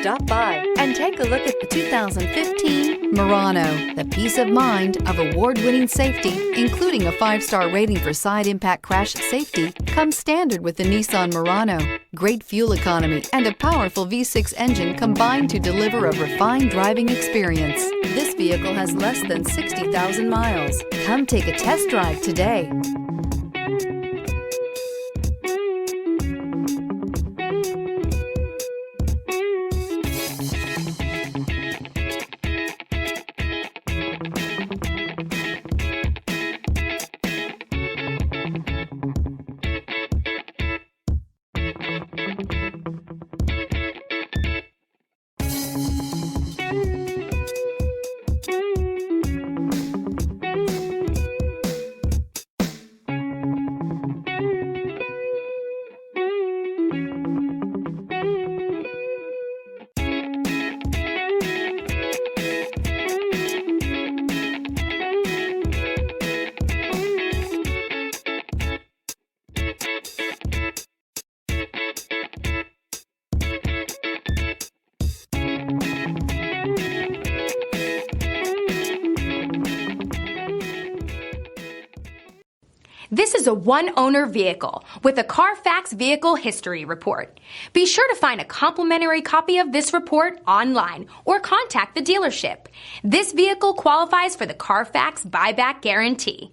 Stop by and take a look at the 2015 Murano. The peace of mind of award-winning safety, including a 5-star rating for side impact crash safety, comes standard with the Nissan Murano. Great fuel economy and a powerful V6 engine combine to deliver a refined driving experience. This vehicle has less than 60,000 miles. Come take a test drive today. This is a one-owner vehicle with a Carfax Vehicle History Report. Be sure to find a complimentary copy of this report online or contact the dealership. This vehicle qualifies for the Carfax Buyback Guarantee.